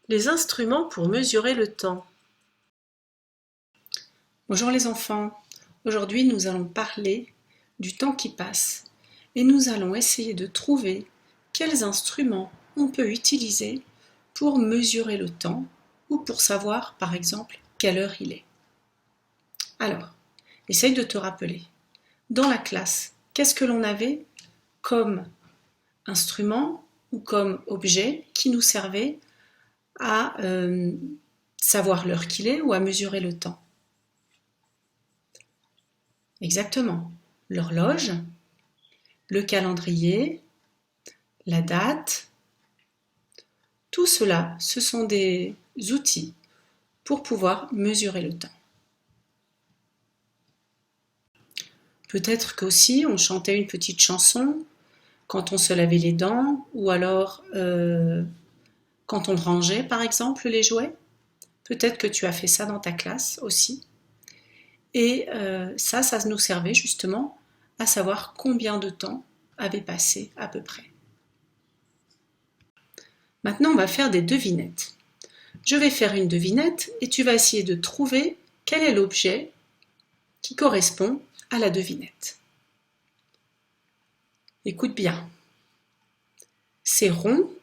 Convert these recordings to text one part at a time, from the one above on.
Les instruments pour mesurer le temps. Bonjour les enfants, aujourd'hui nous allons parler du temps qui passe et nous allons essayer de trouver quels instruments on peut utiliser pour mesurer le temps ou pour savoir par exemple quelle heure il est. Alors, essaye de te rappeler, dans la classe, qu'est-ce que l'on avait comme instrument ou comme objet qui nous servait à savoir l'heure qu'il est ou à mesurer le temps. Exactement. L'horloge, le calendrier, la date, tout cela, ce sont des outils pour pouvoir mesurer le temps. Peut-être qu'aussi on chantait une petite chanson quand on se lavait les dents ou alors quand on rangeait par exemple les jouets. Peut-être que tu as fait ça dans ta classe aussi. Et ça nous servait justement à savoir combien de temps avait passé à peu près. Maintenant, on va faire des devinettes. Je vais faire une devinette et tu vas essayer de trouver quel est l'objet qui correspond à la devinette. Écoute bien. C'est rond,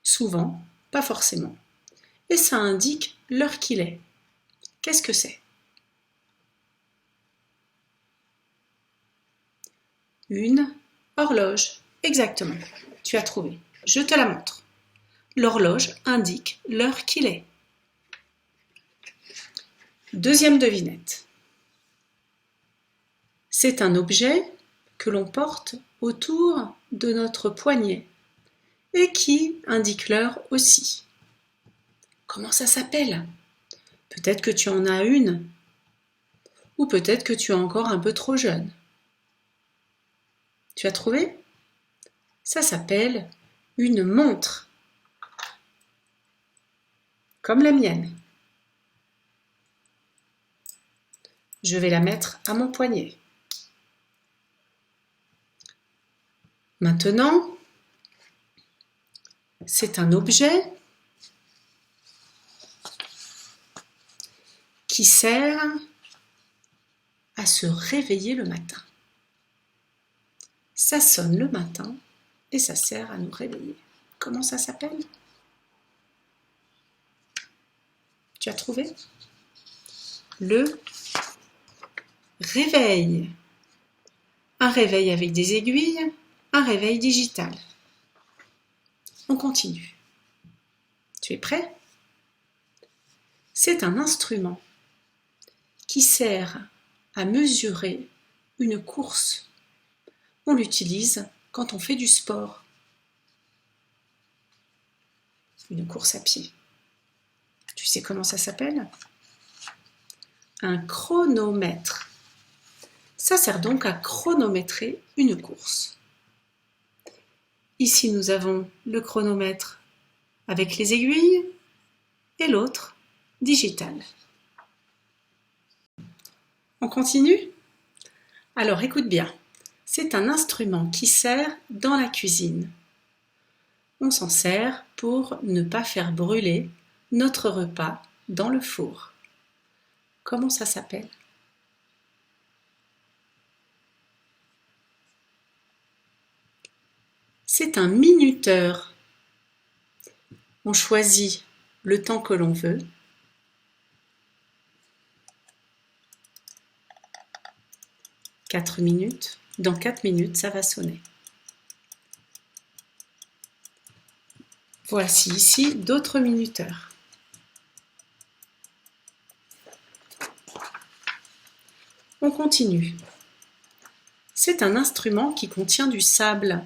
souvent, pas forcément. Et ça indique l'heure qu'il est. Qu'est-ce que c'est ? Une horloge. Exactement, tu as trouvé. Je te la montre. L'horloge indique l'heure qu'il est. Deuxième devinette. C'est un objet que l'on porte autour de notre poignet et qui indique l'heure aussi. Comment ça s'appelle ? Peut-être que tu en as une ou peut-être que tu es encore un peu trop jeune. Tu as trouvé ? Ça s'appelle une montre, comme la mienne. Je vais la mettre à mon poignet. Maintenant, c'est un objet qui sert à se réveiller le matin. Ça sonne le matin et ça sert à nous réveiller. Comment ça s'appelle ? Tu as trouvé ? Le réveil. Un réveil avec des aiguilles, un réveil digital. On continue. Tu es prêt ? C'est un instrument qui sert à mesurer une course. On l'utilise quand on fait du sport. Une course à pied. Tu sais comment ça s'appelle ? Un chronomètre. Ça sert donc à chronométrer une course. Ici, nous avons le chronomètre avec les aiguilles et l'autre digital. On continue ? Alors écoute bien, c'est un instrument qui sert dans la cuisine. On s'en sert pour ne pas faire brûler notre repas dans le four. Comment ça s'appelle ? C'est un minuteur. On choisit le temps que l'on veut. « 4 minutes. Dans 4 minutes, ça va sonner. Voici ici d'autres minuteurs. On continue. C'est un instrument qui contient du sable.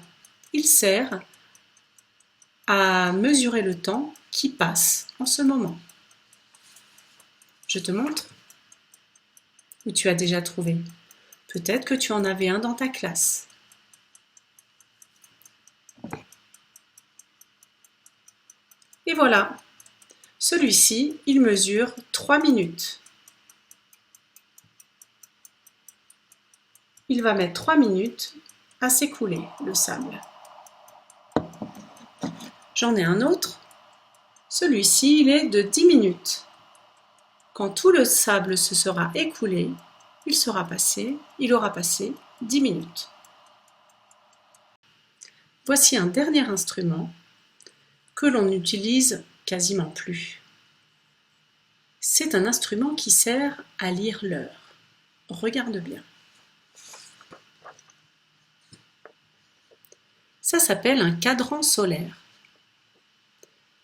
Il sert à mesurer le temps qui passe en ce moment. Je te montre ? Ou tu as déjà trouvé ? Peut-être que tu en avais un dans ta classe. Et voilà, celui-ci, il mesure 3 minutes. Il va mettre 3 minutes à s'écouler, le sable. J'en ai un autre. Celui-ci, il est de 10 minutes. Quand tout le sable se sera écoulé, il aura passé 10 minutes. Voici un dernier instrument que l'on n'utilise quasiment plus. C'est un instrument qui sert à lire l'heure. Regarde bien. Ça s'appelle un cadran solaire.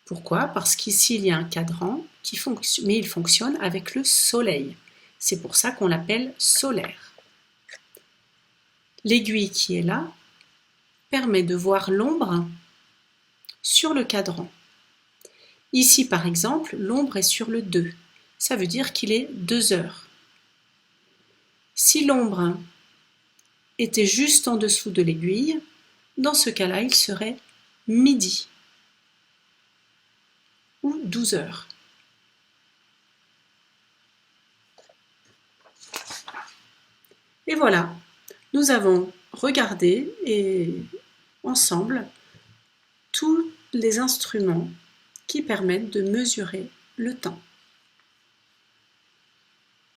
Pourquoi? Parce qu'ici, il y a un cadran, mais il fonctionne avec le soleil. C'est pour ça qu'on l'appelle solaire. L'aiguille qui est là permet de voir l'ombre sur le cadran. Ici, par exemple, l'ombre est sur le 2. Ça veut dire qu'il est 2 heures. Si l'ombre était juste en dessous de l'aiguille, dans ce cas-là, il serait midi ou 12 heures. Et voilà, nous avons regardé ensemble tous les instruments qui permettent de mesurer le temps.